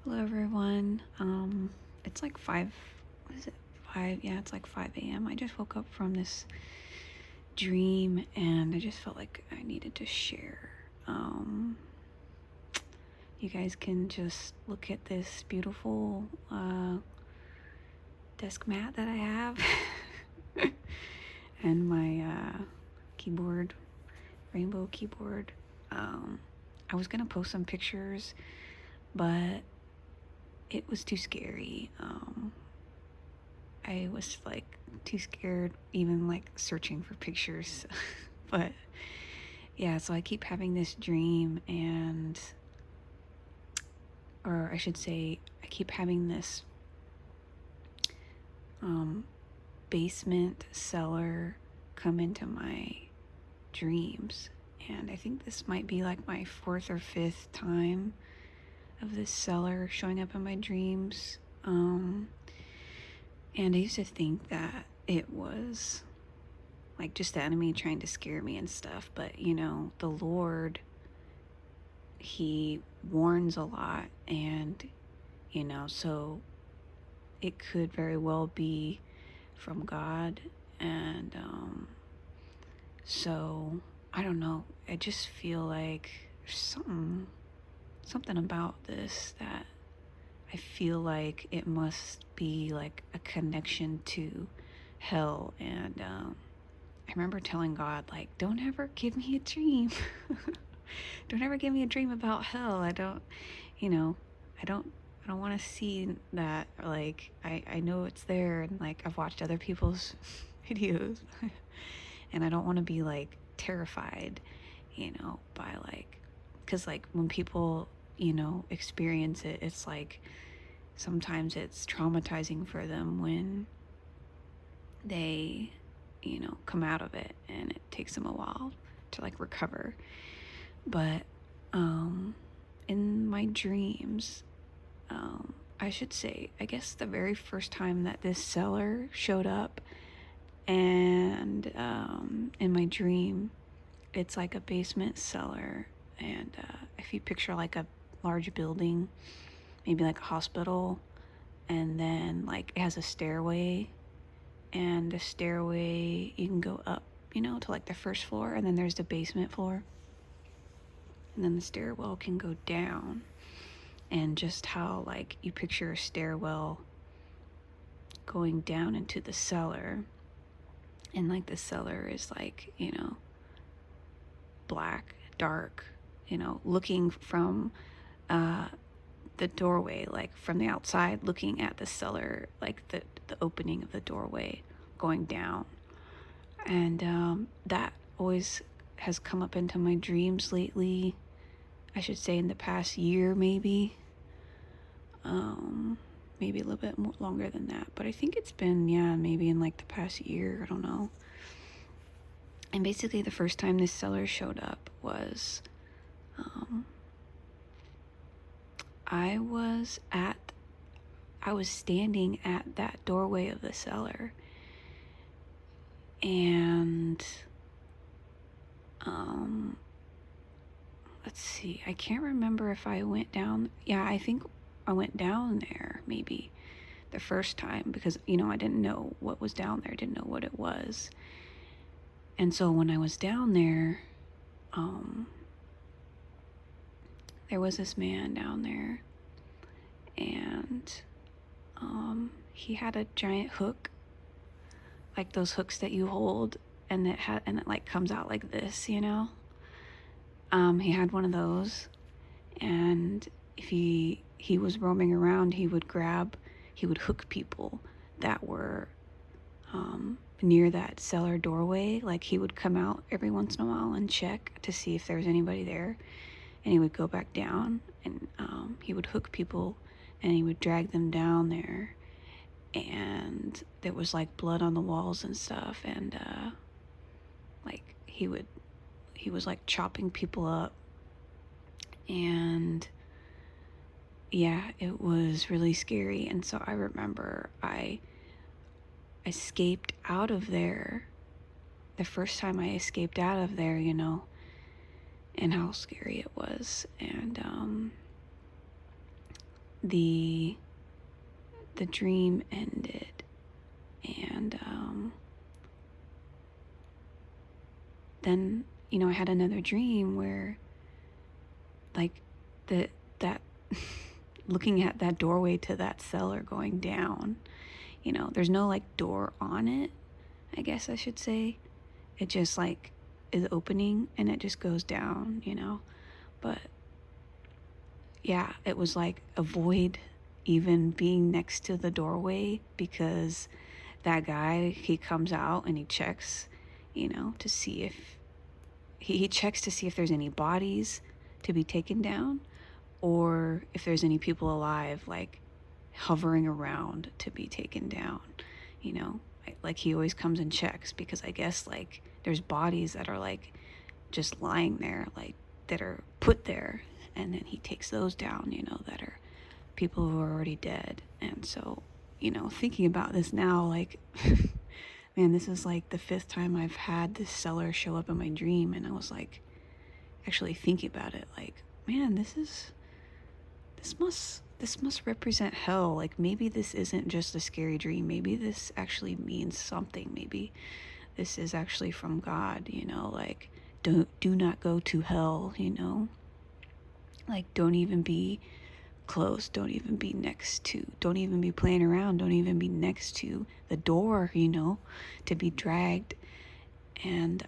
Hello everyone. It's like 5, what is it? 5, yeah, it's like 5 a.m. I just woke up from this dream and I just felt like I needed to share. You guys can just look at this beautiful desk mat that I have and my keyboard, rainbow keyboard. I was gonna post some pictures, but it was too scary. I was like too scared even like searching for pictures. But yeah, so I keep having this dream or I should say I keep having this basement cellar come into my dreams. And I think this might be like my 4th or 5th time of this cellar showing up in my dreams. And I used to think that it was like just the enemy trying to scare me and stuff, but you know, the Lord, he warns a lot, and you know, so it could very well be from God. And so I don't know, I just feel like there's something about this that I feel like it must be like a connection to hell. And I remember telling God, like, don't ever give me a dream. Don't ever give me a dream about hell. I don't, you know, I don't want to see that. Like, I know it's there, and like I've watched other people's videos, and I don't want to be like terrified, you know, by like, because like when people, you know, experience it, it's like sometimes it's traumatizing for them when they, you know, come out of it, and it takes them a while to like recover. But in my dreams, I should say, I guess the very first time that this cellar showed up, and in my dream, it's like a basement cellar. And if you picture like a large building, maybe like a hospital, and then like it has a stairway, and the stairway you can go up, you know, to like the first floor, and then there's the basement floor, and then the stairwell can go down. And just how like you picture a stairwell going down into the cellar, and like the cellar is like, you know, black, dark, you know, looking from the doorway, like from the outside looking at the cellar, like the opening of the doorway going down. And that always has come up into my dreams lately. I should say in the past year, maybe maybe a little bit more longer than that, but I think it's been, yeah, maybe in like the past year, I don't know. And basically the first time this cellar showed up was I was standing at that doorway of the cellar, and let's see, I can't remember if I went down. Yeah, I think I went down there maybe the first time, because you know, I didn't know what was down there, didn't know what it was. And so when I was down there, there was this man down there, and he had a giant hook, like those hooks that you hold, and it like comes out like this, you know. He had one of those, and if he was roaming around, he would hook people that were near that cellar doorway. Like he would come out every once in a while and check to see if there was anybody there, and he would go back down, and he would hook people, and he would drag them down there, and there was like blood on the walls and stuff, and like he was like chopping people up. And yeah, it was really scary. And so I remember I escaped out of there, the first time I escaped out of there, you know, and how scary it was. And the dream ended, and then, you know, I had another dream where, like, that looking at that doorway to that cellar going down, you know, there's no like door on it, I guess I should say. It just like is opening and it just goes down, you know. But yeah, it was like avoid even being next to the doorway, because that guy, he comes out and he checks, you know, to see if he checks to see if there's any bodies to be taken down, or if there's any people alive like hovering around to be taken down, you know. Like he always comes and checks, because I guess like there's bodies that are like just lying there, like that are put there, and then he takes those down, you know, that are people who are already dead. And so, you know, thinking about this now, like man, this is like the 5th time I've had this cellar show up in my dream, and I was like actually thinking about it, like, man, this must represent hell. Like maybe this isn't just a scary dream, maybe this actually means something, maybe this is actually from God, you know, like do not go to hell, you know, like don't even be close, don't even be next to, don't even be playing around, don't even be next to the door, you know, to be dragged. And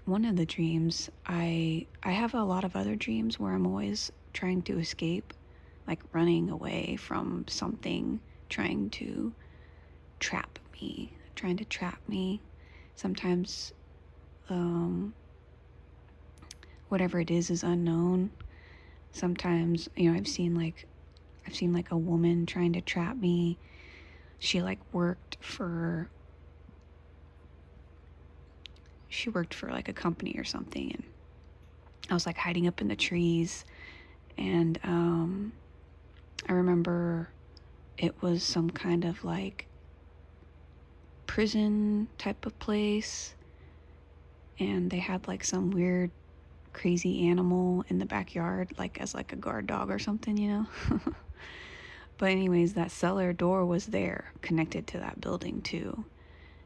one of the dreams, I have a lot of other dreams where I'm always trying to escape, like running away from something, trying to trap me. Sometimes whatever it is unknown. Sometimes, you know, I've seen like a woman trying to trap me. She like worked for like a company or something, and I was like hiding up in the trees, and I remember it was some kind of like prison type of place, and they had like some weird crazy animal in the backyard, like as like a guard dog or something, you know. But anyways, that cellar door was there, connected to that building too.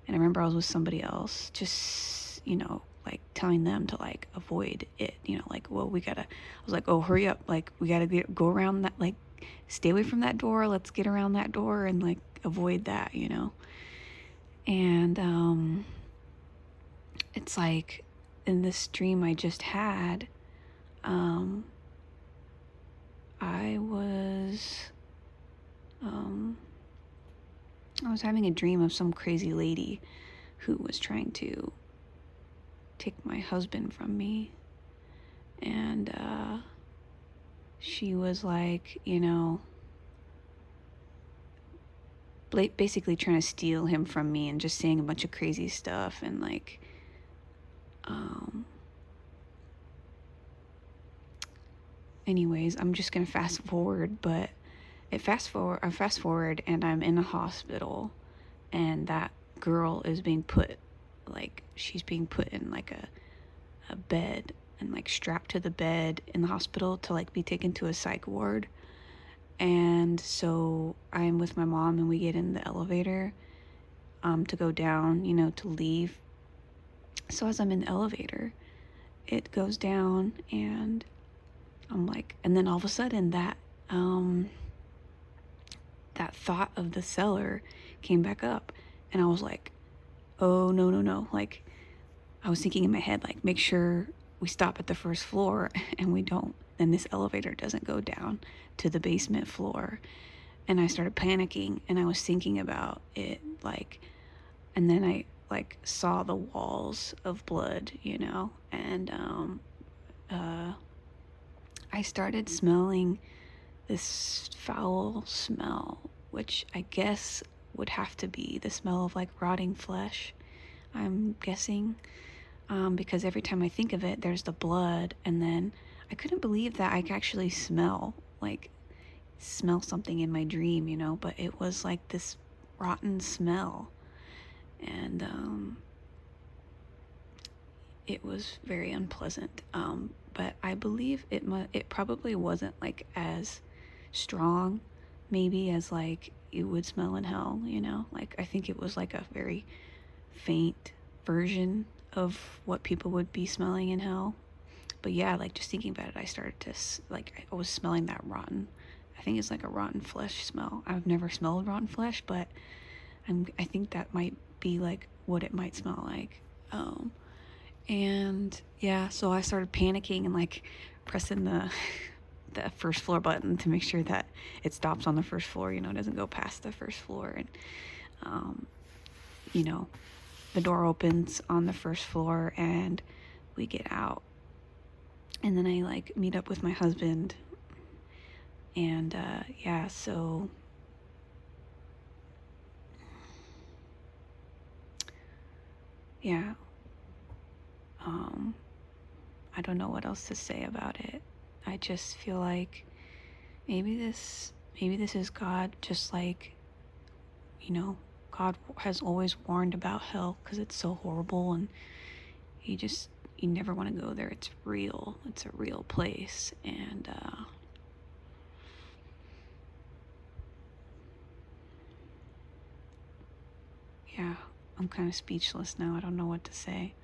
And I remember I was with somebody else, just, you know, like telling them to like avoid it, you know, like, well, I was like, oh, hurry up, like we gotta go around that, like stay away from that door, let's get around that door and like avoid that, you know. And it's like in this dream I just had, I was having a dream of some crazy lady who was trying to take my husband from me. And she was like, you know, basically trying to steal him from me and just saying a bunch of crazy stuff. And like, anyways, I'm just gonna fast forward, but I fast forward and I'm in a hospital, and that girl is being put, like, she's being put in like a bed and like strapped to the bed in the hospital to like be taken to a psych ward. And so I'm with my mom and we get in the elevator to go down, you know, to leave. So as I'm in the elevator, it goes down, and I'm like, and then all of a sudden that that thought of the cellar came back up, and I was like, oh no, like I was thinking in my head, like, make sure we stop at the first floor, and we don't, then this elevator doesn't go down to the basement floor. And I started panicking, and I was thinking about it, like, and then I like saw the walls of blood, you know, and I started smelling this foul smell, which I guess would have to be the smell of like rotting flesh, I'm guessing, because every time I think of it, there's the blood, and then I couldn't believe that I could actually smell something in my dream, you know, but it was like this rotten smell. And it was very unpleasant. But I believe it probably wasn't like as strong, maybe, as like you would smell in hell, you know? Like, I think it was like a very faint version of what people would be smelling in hell. But yeah, like, just thinking about it, I started to, like, I was smelling that rotten. I think it's like a rotten flesh smell. I've never smelled rotten flesh, but I think that might be like what it might smell like. And yeah, so I started panicking and like pressing the first floor button to make sure that it stops on the first floor, you know, it doesn't go past the first floor. And you know, the door opens on the first floor and we get out. And then I like meet up with my husband. And yeah, so yeah, I don't know what else to say about it. I just feel like maybe this is God, just like, you know, God has always warned about hell because it's so horrible, and you never want to go there. It's real. It's a real place. And yeah, I'm kind of speechless now. I don't know what to say.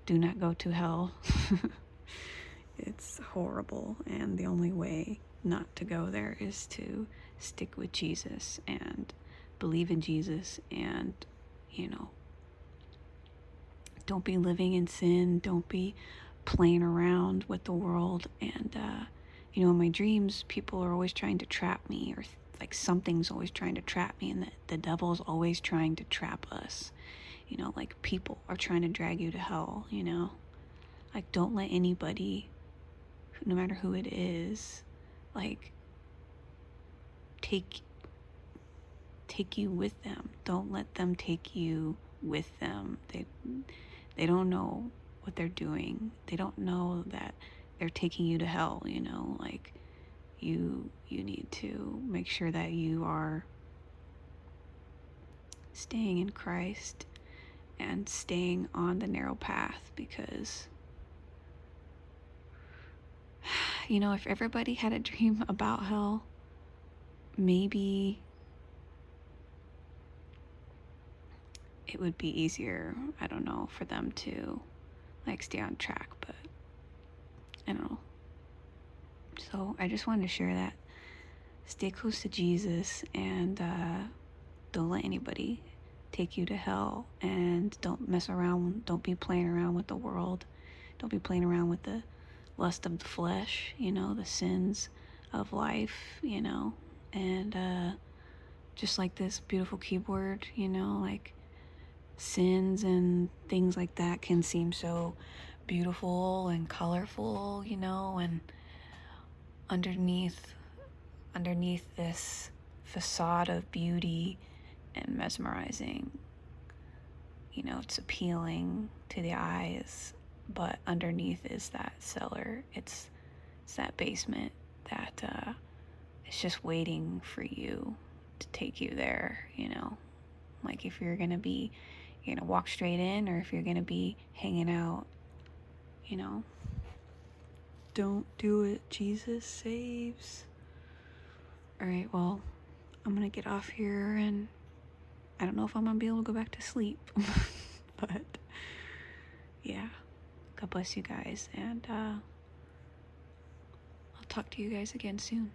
Do not go to hell. It's horrible, and the only way not to go there is to stick with Jesus and believe in Jesus, and, you know, don't be living in sin. Don't be playing around with the world. And, you know, in my dreams, people are always trying to trap me, or like something's always trying to trap me, and the devil's always trying to trap us. You know, like people are trying to drag you to hell, you know? Like, don't let anybody, no matter who it is, like, take you with them. Don't let them take you with them. They don't know what they're doing. They don't know that they're taking you to hell, you know? Like, you need to make sure that you are staying in Christ and staying on the narrow path, because you know, if everybody had a dream about hell, maybe it would be easier, I don't know, for them to like stay on track. But I don't know. So I just wanted to share that. Stay close to Jesus, and don't let anybody take you to hell, and don't mess around. Don't be playing around with the world. Don't be playing around with the lust of the flesh, you know, the sins of life, you know. And just like this beautiful keyboard, you know, like, sins and things like that can seem so beautiful and colorful, you know, and underneath this facade of beauty and mesmerizing, you know, it's appealing to the eyes, but underneath is that cellar. It's that basement that is just waiting for you to take you there, you know. Like, if you're gonna walk straight in, or if you're gonna be hanging out, you know. Don't do it. Jesus saves. Alright, well, I'm gonna get off here, and I don't know if I'm gonna be able to go back to sleep. But yeah, God bless you guys, and I'll talk to you guys again soon.